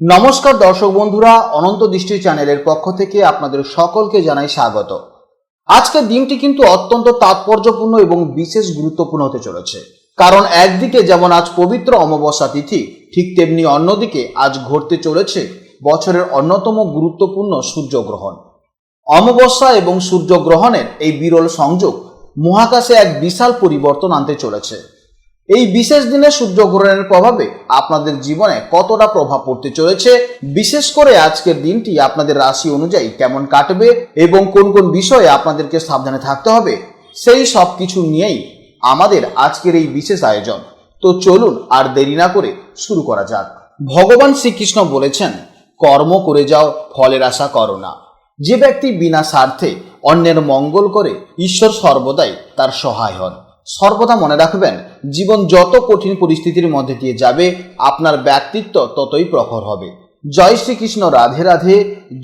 নমস্কার দর্শক বন্ধুরা, অনন্ত দৃষ্টি চ্যানেলের পক্ষ থেকে আপনাদের সকলকে জানাই স্বাগত। আজকের দিনটি কিন্তু অত্যন্ত তাৎপর্যপূর্ণ এবং বিশেষ গুরুত্বপূর্ণ হতে চলেছে, কারণ একদিকে যেমন আজ পবিত্র অমাবস্যা তিথি, ঠিক তেমনি অন্যদিকে আজ ঘটতে চলেছে বছরের অন্যতম গুরুত্বপূর্ণ সূর্যগ্রহণ। অমাবস্যা এবং সূর্যগ্রহণের এই বিরল সংযোগ মহাকাশে এক বিশাল পরিবর্তন আনতে চলেছে। এই বিশেষ দিনে সূর্যগ্রহণের প্রভাবে আপনাদের জীবনে কতটা প্রভাব পড়তে চলেছে, বিশেষ করে আজকের দিনটি আপনাদের রাশি অনুযায়ী কেমন কাটবে এবং কোন কোন বিষয়ে আপনাদেরকে সাবধানে থাকতে হবে, সেই সব কিছু নিয়েই আমাদের আজকের এই বিশেষ আয়োজন। তো চলুন আর দেরি না করে শুরু করা যাক। ভগবান শ্রীকৃষ্ণ বলেছেন, কর্ম করে যাও, ফলের আশা করো না। যে ব্যক্তি বিনা স্বার্থে অন্যের মঙ্গল করে, ঈশ্বর সর্বদাই তার সহায় হন। সর্বদা মনে রাখবেন, জীবন যত কঠিন পরিস্থিতির মধ্যে দিয়ে যাবে, আপনার ব্যক্তিত্ব ততই প্রখর হবে। জয় শ্রীকৃষ্ণ, রাধে রাধে,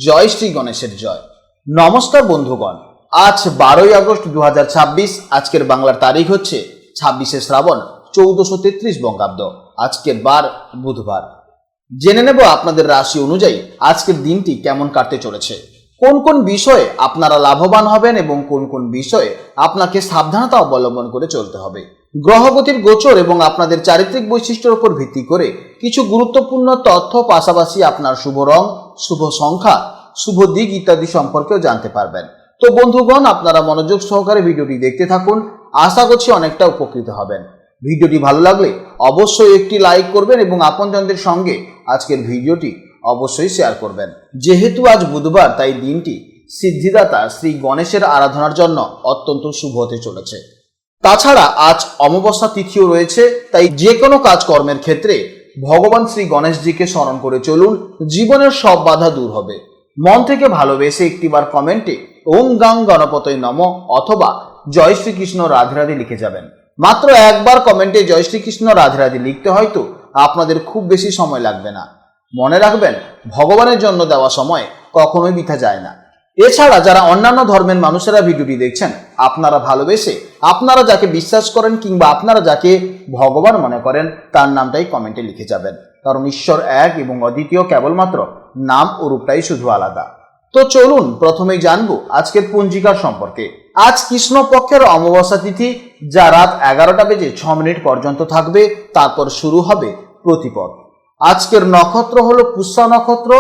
জয় শ্রী গণেশের জয়। নমস্কার বন্ধুগণ, আজ 12ই আগস্ট 2026। আজকের বাংলার তারিখ হচ্ছে 26শে শ্রাবণ 1433 বঙ্গাব্দ। আজকের বার বুধবার। জেনে নেব আপনাদের রাশি অনুযায়ী আজকের দিনটি কেমন কাটতে চলেছে, কোন কোন বিষয়ে আপনারা লাভবান হবেন এবং কোন কোন বিষয়ে আপনাকে সাবধানতা অবলম্বন করে চলতে হবে। গ্রহগতির গোচর এবং আপনাদের চারিত্রিক বৈশিষ্ট্যের উপর ভিত্তি করে কিছু গুরুত্বপূর্ণ তথ্য, পাশাপাশি আপনার শুভ রং, শুভ সংখ্যা, শুভ দিক ইত্যাদি সম্পর্কেও জানতে পারবেন। তো বন্ধুগণ, আপনারা মনোযোগ সহকারে ভিডিওটি দেখতে থাকুন। আশা করছি অনেকটা উপকৃত হবেন। ভিডিওটি ভালো লাগলে অবশ্যই একটি লাইক করবেন এবং আপনজনদের সঙ্গে আজকের ভিডিওটি অবশ্যই শেয়ার করবেন। যেহেতু আজ বুধবার, তাই দিনটি সিদ্ধিদাতা শ্রী গণেশের আরাধনার জন্য অত্যন্ত শুভ হতে চলেছে। তাছাড়া আজ অমাবস্যা তিথিও রয়েছে, তাই যে কোনো কাজকর্মের ক্ষেত্রে ভগবান শ্রী গণেশজিকে স্মরণ করে চলুন, জীবনের সব বাধা দূর হবে। মন থেকে ভালোবেসে একটিবার কমেন্টে ওম গাং গণপতয়ে নমঃ অথবা জয় শ্রীকৃষ্ণ রাধে রাধে লিখে যাবেন। মাত্র একবার কমেন্টে জয় শ্রীকৃষ্ণ রাধে রাধে লিখতে হয়তো আপনাদের খুব বেশি সময় লাগবে না। মনে রাখবেন, ভগবানের জন্য দেওয়া সময় কখনোই বৃথা যায় না। এছাড়া যারা অন্যান্য ধর্মের মানুষেরা ভিডিওটি দেখছেন, আপনারা ভালোবেসে আপনারা যাকে বিশ্বাস করেন কিংবা আপনারা যাকে ভগবান মনে করেন, তার নামটাই কমেন্টে লিখে যাবেন, কারণ ঈশ্বর এক এবং অদ্বিতীয়, কেবলমাত্র নাম ও রূপটাই শুধু আলাদা। তো চলুন প্রথমেই জানবো আজকের পঞ্জিকার সম্পর্কে। আজ কৃষ্ণপক্ষের অমাবস্যা তিথি, যা রাত 11:06 পর্যন্ত থাকবে, তারপর শুরু হবে প্রতিপদ। আজকের নক্ষত্র হলো পুষ্যা নক্ষত্র,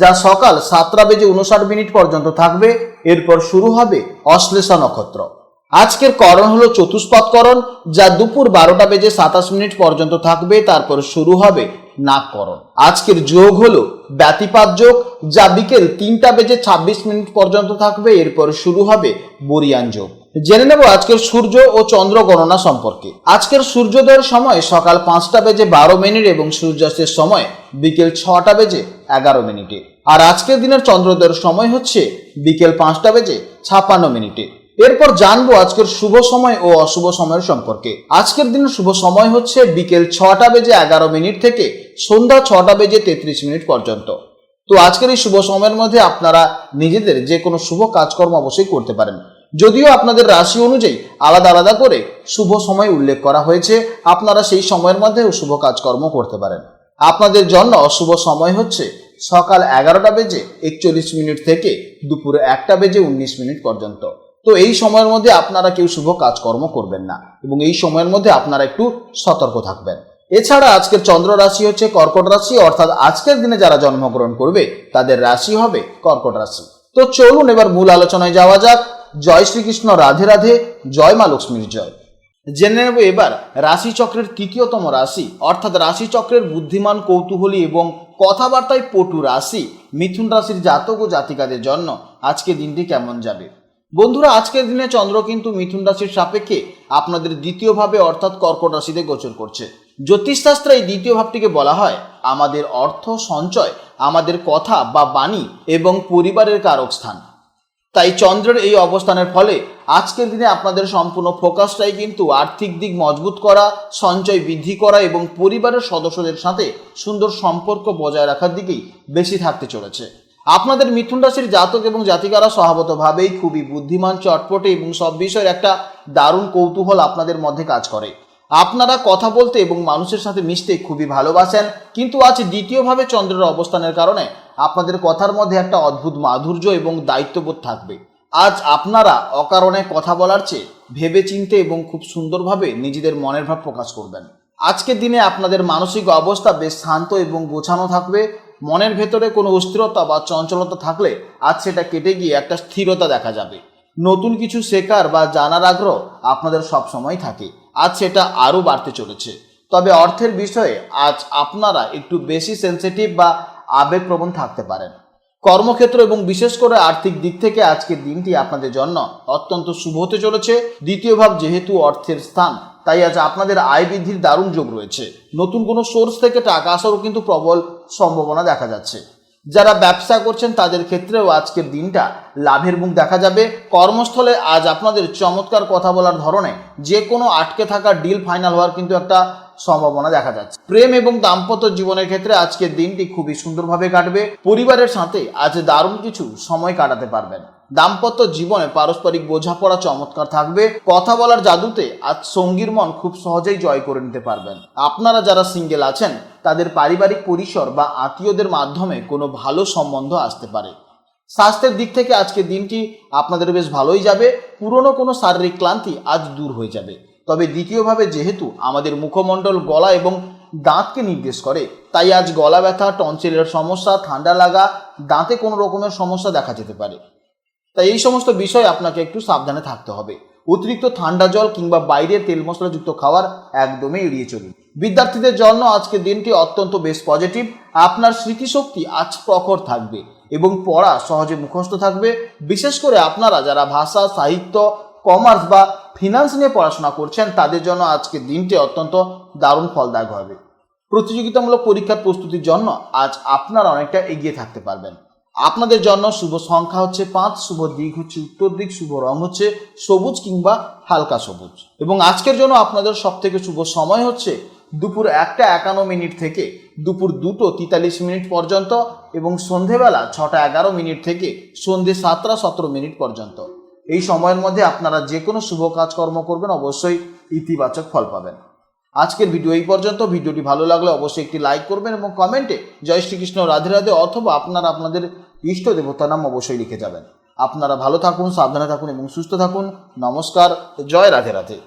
যা সকাল 7:59 পর্যন্ত থাকবে, এরপর শুরু হবে অশ্লেষা নক্ষত্র। আজকের করণ হলো চতুষ্পদ করণ, যা দুপুর 12:27 পর্যন্ত থাকবে, তারপর শুরু হবে নাগকরণ। আজকের যোগ হলো ব্যতিপাত যোগ, যা বিকেল 3:26 পর্যন্ত থাকবে, এরপর শুরু হবে বরিয়ান যোগ। জেনে নেব আজকের সূর্য ও চন্দ্র গণনা সম্পর্কে। আজকের সূর্যোদয়ের সময় সকাল 5:12 এবং সূর্যাস্তের সময় বিকেল 6:11। আর আজকের দিনের চন্দ্রোদয়ের সময় হচ্ছে বিকেল 5:56। এরপর জানবো আজকের শুভ সময় ও অশুভ সময়ের সম্পর্কে। আজকের দিনের শুভ সময় হচ্ছে বিকেল 6:11 থেকে সন্ধ্যা 6:33 পর্যন্ত। তো আজকের এই শুভ সময়ের মধ্যে আপনারা নিজেদের যে কোনো শুভ কাজকর্ম অবশ্যই করতে পারেন। যদিও আপনাদের রাশি অনুযায়ী আলাদা আলাদা করে শুভ সময় উল্লেখ করা হয়েছে, আপনারা সেই সময়ের মধ্যে শুভ কাজকর্ম করতে পারেন। আপনাদের জন্য অশুভ সময় হচ্ছে সকাল 11:41 থেকে দুপুর 1:19 পর্যন্ত। তো এই সময়ের মধ্যে আপনারা কেউ শুভ কাজকর্ম করবেন না এবং এই সময়ের মধ্যে আপনারা একটু সতর্ক থাকবেন। এছাড়া আজকের চন্দ্র রাশি হচ্ছে কর্কট রাশি, অর্থাৎ আজকের দিনে যারা জন্মগ্রহণ করবে তাদের রাশি হবে কর্কট রাশি। তো চলুন এবার মূল আলোচনায় যাওয়া যাক। জয় শ্রীকৃষ্ণ, রাধে রাধে, জয় মা লক্ষ্মীর জয়। জেনে নেব এবার রাশিচক্রের তৃতীয়তম রাশি, অর্থাৎ রাশিচক্রের বুদ্ধিমান, কৌতূহলী এবং কথাবার্তায় পটু রাশি মিথুন রাশির জাতক ও জাতিকাদের জন্য আজকের দিনটি কেমন যাবে। বন্ধুরা, আজকের দিনে চন্দ্র কিন্তু মিথুন রাশির সাপেক্ষে আপনাদের দ্বিতীয় ভাবে অর্থাৎ কর্কট রাশিতে গোচর করছে। জ্যোতিষশাস্ত্রে এই দ্বিতীয় ভাবটিকে বলা হয় আমাদের অর্থ সঞ্চয়, আমাদের কথা বা বাণী এবং পরিবারের কারক স্থান। তাই চন্দ্রের এই অবস্থানের ফলে আজকের দিনে আপনাদের সম্পূর্ণ ফোকাসটাই কিন্তু আর্থিক দিক মজবুত করা, সঞ্চয় বৃদ্ধি করা এবং পরিবারের সদস্যদের সাথে সুন্দর সম্পর্ক বজায় রাখার দিকেই বেশি থাকতে চলেছে। আপনাদের মিথুন রাশির জাতক এবং জাতিকারা স্বভাবতভাবেই খুবই বুদ্ধিমান, চটপটে এবং সব বিষয়ের একটা দারুণ কৌতূহল আপনাদের মধ্যে কাজ করে। আপনারা কথা বলতে এবং মানুষের সাথে মিশতে খুবই ভালোবাসেন, কিন্তু আজ দ্বিতীয়ভাবে চন্দ্রের অবস্থানের কারণে আপনাদের কথার মধ্যে একটা অদ্ভুত মাধুর্য এবং দায়িত্ববোধ থাকবে। আজ আপনারা অকারণে কথা বলার চেয়ে ভেবেচিন্তে এবং খুব সুন্দরভাবে নিজেদের মনের ভাব প্রকাশ করবেন। আজকের দিনে আপনাদের মানসিক অবস্থা বেশ শান্ত এবং গোছানো থাকবে। মনের ভেতরে কোনো অস্থিরতা বা চঞ্চলতা থাকলে আজ সেটা কেটে গিয়ে একটা স্থিরতা দেখা যাবে। নতুন কিছু শেখার বা জানার আগ্রহ আপনাদের সব সময় থাকে, আজ সেটা আরও বাড়তে চলেছে। তবে অর্থের বিষয়ে আজ আপনারা একটু বেশি সেনসিটিভ বা আবেগপ্রবণ থাকতে পারেন। কর্মক্ষেত্র এবং বিশেষ করে আর্থিক দিক থেকে আজকের দিনটি আপনাদের জন্য অত্যন্ত শুভ হতে চলেছে। দ্বিতীয় ভাব যেহেতু অর্থের স্থান, তাই আজ আপনাদের আয় বৃদ্ধির দারুণ যোগ রয়েছে। নতুন কোনো সোর্স থেকে টাকা আসারও কিন্তু প্রবল সম্ভাবনা দেখা যাচ্ছে। যারা ব্যবসা করছেন তাদের ক্ষেত্রেও আজকের দিনটা লাভের মুখ দেখা যাবে। কর্মস্থলে আজ আপনাদের চমৎকার কথা বলার ধরনে যে কোনো আটকে থাকা ডিল ফাইনাল হওয়ার কিন্তু একটা সম্ভাবনা দেখা যাচ্ছে। প্রেম এবং দাম্পত্য জীবনের ক্ষেত্রে আজকের দিনটি খুবই সুন্দরভাবে কাটবে। পরিবারের সাথে আজ দারুণ কিছু সময় কাটাতে পারবেন। দাম্পত্য জীবনে পারস্পরিক বোঝাপড়া চমৎকার থাকবে। কথা বলার জাদুতে আজ সঙ্গীর মন খুব সহজেই জয় করে নিতে পারবেন। আপনারা যারা সিঙ্গেল আছেন তাদের পারিবারিক পরিসর বা আত্মীয়দের মাধ্যমে কোনো ভালো সম্বন্ধ আসতে পারে। স্বাস্থ্যের দিক থেকে আজকের দিনটি আপনাদের বেশ ভালোই যাবে। পুরনো কোনো শারীরিক ক্লান্তি আজ দূর হয়ে যাবে। তবে দ্বিতীয়ভাবে যেহেতু আমাদের মুখমণ্ডল, গলা এবং দাঁতকে নির্দেশ করে, তাই আজ গলা ব্যথা, টনসিলের সমস্যা, ঠান্ডা লাগা, দাঁতে কোনো রকমের সমস্যা দেখা যেতে পারে। তাই এই সমস্ত বিষয় আপনাকে একটু সাবধানে থাকতে হবে। অতিরিক্ত ঠান্ডা জল কিংবা বাইরের তেল মশলাযুক্ত খাবার একদমই এড়িয়ে চলুন। বিদ্যার্থীদের জন্য আজকের দিনটি অত্যন্ত বেশ পজিটিভ। আপনার স্মৃতিশক্তি আজ প্রখর থাকবে এবং পড়া সহজে মুখস্থ থাকবে। বিশেষ করে আপনারা যারা ভাষা, সাহিত্য, কমার্স বা ফিনান্স নিয়ে পড়াশোনা করছেন তাদের জন্য আজকের দিনটি অত্যন্ত দারুণ ফলদায়ক হবে। প্রতিযোগিতামূলক পরীক্ষার প্রস্তুতির জন্য আজ আপনারা অনেকটা এগিয়ে থাকতে পারবেন। আপনাদের জন্য শুভ সংখ্যা হচ্ছে 5, শুভ দিক হচ্ছে উত্তর দিক, শুভ রং হচ্ছে সবুজ কিংবা হালকা সবুজ। এবং আজকের জন্য আপনাদের সব থেকে শুভ সময় হচ্ছে দুপুর 1:51 থেকে দুপুর 2:43 পর্যন্ত এবং সন্ধেবেলা 6:11 থেকে সন্ধে 7:17 পর্যন্ত। এই সময়ের মধ্যে আপনারা যে কোনো শুভ কাজকর্ম করবেন, অবশ্যই ইতিবাচক ফল পাবেন। আজকের ভিডিও এই পর্যন্ত। ভিডিওটি ভালো লাগলে অবশ্যই একটি লাইক করবেন এবং কমেন্টে জয় শ্রীকৃষ্ণ, রাধে রাধে অথবা আপনারা আপনাদের ইষ্ট দেবতার নাম অবশ্যই লিখে যাবেন। আপনারা ভালো থাকুন, সাবধানে থাকুন এবং সুস্থ থাকুন। নমস্কার, জয় রাধে রাধে।